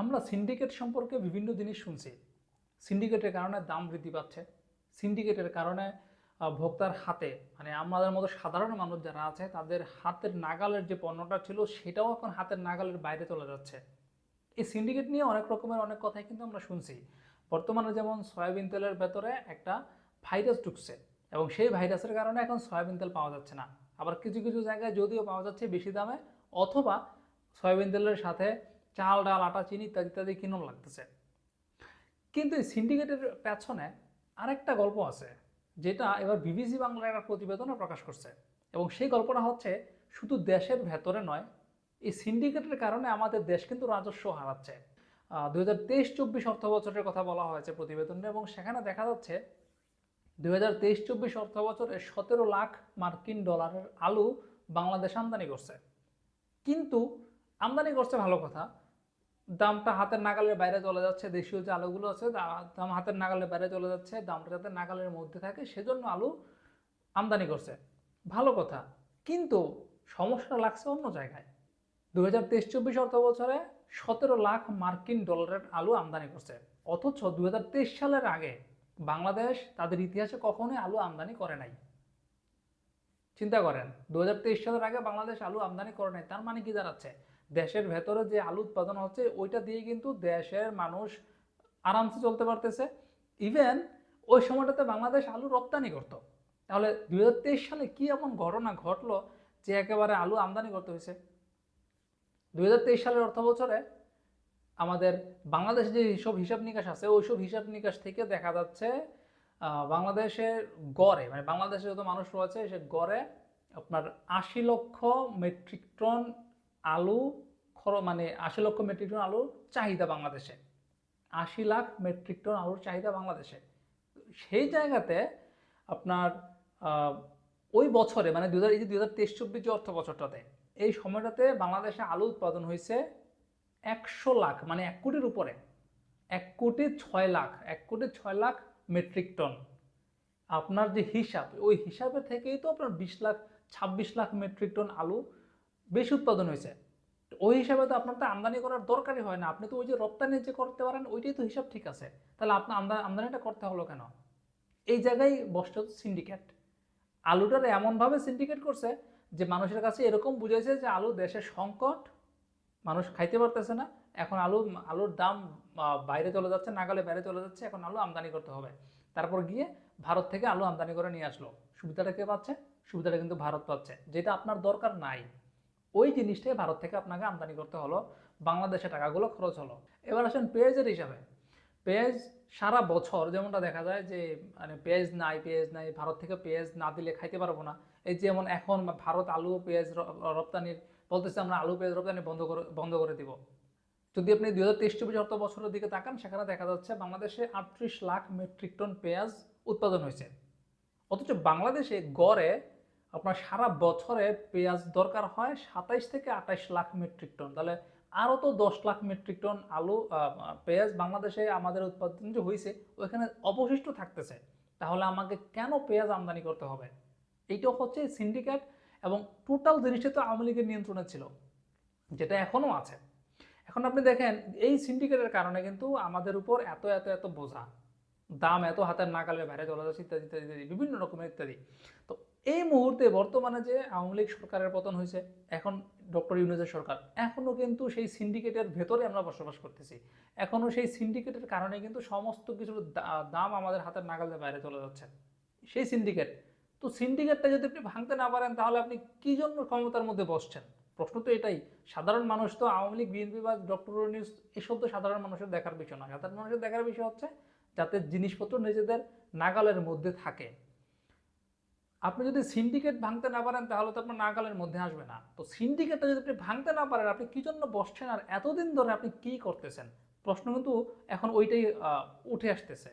আমরা সিন্ডিকেট সম্পর্কে বিভিন্ন জিনিস শুনছি। সিন্ডিকেটের কারণে দাম বৃদ্ধি পাচ্ছে। সিন্ডিকেটের কারণে ভোক্তার হাতে, মানে আমাদের মতো সাধারণ মানুষ যারা আছে তাদের হাতের নাগালের যে পণ্যটা ছিল সেটাও এখন হাতের নাগালের বাইরে চলে যাচ্ছে। এই সিন্ডিকেট নিয়ে অনেক রকমের অনেক কথাই কিন্তু আমরা শুনছি। বর্তমানে যেমন সয়াবিন তেলের ভেতরে একটা ভাইরাস ঢুকছে এবং সেই ভাইরাসের কারণে এখন সয়াবিন তেল পাওয়া যাচ্ছে না। আবার কিছু কিছু জায়গায় যদিও পাওয়া যাচ্ছে বেশি দামে, অথবা সয়াবিন তেলের সাথে চাল ডাল আটা চিনি ইত্যাদি ইত্যাদি কিনুন লাগতেছে। কিন্তু এই সিন্ডিকেটের পেছনে আরেকটা গল্প আছে, যেটা এবার বিবিসি বাংলার একটা প্রতিবেদনে প্রকাশ করছে। এবং সেই গল্পটা হচ্ছে শুধু দেশের ভেতরে নয়, এই সিন্ডিকেটের কারণে আমাদের দেশ কিন্তু রাজস্ব হারাচ্ছে। 2023-24 অর্থ বছরের কথা বলা হয়েছে প্রতিবেদনে, এবং সেখানে দেখা যাচ্ছে 2023-24 অর্থ বছরে 17 লাখ মার্কিন ডলারের আলু বাংলাদেশ আমদানি করছে। কিন্তু আমদানি করছে ভালো কথা, দামটা হাতের নাগালের বাইরে চলে যাচ্ছে। দেশীয় যে আলুগুলো আছে দাম হাতের নাগালের বাইরে চলে যাচ্ছে, দামটা যাতে নাগালের মধ্যে থাকে সেজন্য আলু আমদানি করছে, ভালো কথা। কিন্তু সমস্যাটা লাগছে অন্য জায়গায়। 2023-24 অর্থ বছরে 17 লাখ মার্কিন ডলারের আলু আমদানি করছে, অথচ 2023 সালের আগে বাংলাদেশ তাদের ইতিহাসে কখনোই আলু আমদানি করে নাই। চিন্তা করেন, 2023 সালের আগে বাংলাদেশ আলু আমদানি করে নাই। তার মানে কি দাঁড়াচ্ছে, দেশের ভেতরে যে আলু উৎপাদন হচ্ছে ওইটা দিয়ে কিন্তু দেশের মানুষ আরামসে চলতে পারতেছে। ইভেন ওই সময়টাতে বাংলাদেশ আলু রপ্তানি করত। তাহলে 2023 সালে কি এমন ঘটনা ঘটলো যে একেবারে আলু আমদানি করতে হয়েছে? 2023 সালের অর্থ বছরে আমাদের বাংলাদেশে যে হিসাব নিকাশ আছে ওইসব হিসাব নিকাশ থেকে দেখা যাচ্ছে বাংলাদেশের গড়ে, মানে বাংলাদেশে যত মানুষ রয়েছে সে গড়ে আপনার 80 লক্ষ মেট্রিক টন আলু মানে 80 লক্ষ মেট্রিক টন আলুর চাহিদা বাংলাদেশে, 80 লাখ মেট্রিক টন আলুর চাহিদা বাংলাদেশে। সেই জায়গাতে আপনার ওই বছরে মানে 2023-24 যে অর্থ বছরটাতে, এই সময়টাতে বাংলাদেশে আলু উৎপাদন হয়েছে 100 লাখ, মানে 1 কোটির উপরে, 1,06,00,000, 1,06,00,000 মেট্রিক টন। আপনার যে হিসাব, ওই হিসাবের থেকেই তো আপনার 20 লাখ 26 লাখ মেট্রিক টন আলু বেশি উৎপাদন হয়েছে। ওই হিসাবে তো আপনার তো আমদানি করার দরকারই হয় না, আপনি তো ওই যে রপ্তানি যে করতে পারেন ওইটাই তো হিসাব ঠিক আছে, তাহলে আপনার আমদানিটা করতে হলো কেন? এই জায়গায় বসছে সিন্ডিকেট। আলুটার এমনভাবে সিন্ডিকেট করছে যে মানুষের কাছে এরকম বুঝেছে যে আলু দেশের সংকট, মানুষ খাইতে পারতেছে না, এখন আলুর দাম বাইরে চলে যাচ্ছে, নাগালে বাইরে চলে যাচ্ছে, এখন আলু আমদানি করতে হবে। তারপর গিয়ে ভারত থেকে আলু আমদানি করে নিয়ে আসলো। সুবিধাটা কে পাচ্ছে? সুবিধাটা কিন্তু ভারত পাচ্ছে, যেটা আপনার দরকার নাই। ওই জিনিসটাই ভারত থেকে আপনাকে আমদানি করতে হলো, বাংলাদেশে টাকাগুলো খরচ হলো। এবার আসেন পেঁয়াজের হিসাবে। পেঁয়াজ সারা বছর যেমনটা দেখা যায় যে মানে পেঁয়াজ নাই, ভারত থেকে পেঁয়াজ না দিলে খাইতে পারবো না। এই যেমন এখন ভারত আলু পেঁয়াজ রপ্তানির বলতেছে আমরা আলু পেঁয়াজ রপ্তানি বন্ধ করে দিব। যদি আপনি 2023-24 অর্থ বছরের দিকে তাকান, সেখানে দেখা যাচ্ছে বাংলাদেশে 38 লাখ মেট্রিক টন পেঁয়াজ উৎপাদন হয়েছে, অথচ বাংলাদেশে গড়ে আপনার সারা বছরে পেঁয়াজ দরকার হয় 27 থেকে 28 লাখ মেট্রিক টন। তাহলে আরও তো 10 লাখ মেট্রিক টন আলু পেঁয়াজ বাংলাদেশে আমাদের উৎপাদন যে হয়েছে ওইখানে অবশিষ্ট থাকতেছে। তাহলে আমাকে কেন পেঁয়াজ আমদানি করতে হবে? এইটা হচ্ছে সিন্ডিকেট। এবং টোটাল জিনিসটা তো আওয়ামী লীগের নিয়ন্ত্রণে ছিল, যেটা এখনও আছে। এখন আপনি দেখেন এই সিন্ডিকেটের কারণে কিন্তু আমাদের উপর এত এত এত বোঝা, দাম এত হাতের নাগালের বাইরে চলে যাচ্ছে, ইত্যাদি ইত্যাদি ইত্যাদি বিভিন্ন রকমের ইত্যাদি। তো এই মুহূর্তে বর্তমানে যে আওয়ামী লীগ সরকারের পতন হয়েছে, এখন ডক্টর ইউনূসের সরকার, এখনও কিন্তু সেই সিন্ডিকেটের ভেতরে আমরা বসবাস করতেছি। এখনও সেই সিন্ডিকেটের কারণে কিন্তু সমস্ত কিছুর দাম আমাদের হাতের নাগালের বাইরে চলে যাচ্ছে। সেই সিন্ডিকেট, তো সিন্ডিকেটটা যদি আপনি ভাঙতে না পারেন তাহলে আপনি কি জন্য ক্ষমতার মধ্যে বসছেন? প্রশ্ন তো এটাই। সাধারণ মানুষ তো আওয়ামী লীগ বিএনপি বা ডক্টর ইউনূস এসব তো সাধারণ মানুষের দেখার বিষয় না। সাধারণ মানুষের দেখার বিষয় হচ্ছে যাতে জিনিসপত্র নিজেদের নাগালের মধ্যে থাকে। আপনি যদি সিন্ডিকেট ভাঙতে না পারেন তাহলে তো আপনার নাগালের মধ্যে আসবে না। তো সিন্ডিকেটটা যদি আপনি ভাঙতে না পারেন, আপনি কি জন্য বসছেন আর এতদিন ধরে আপনি কি করতেছেন? প্রশ্ন কিন্তু এখন ওইটাই উঠে আসতেছে।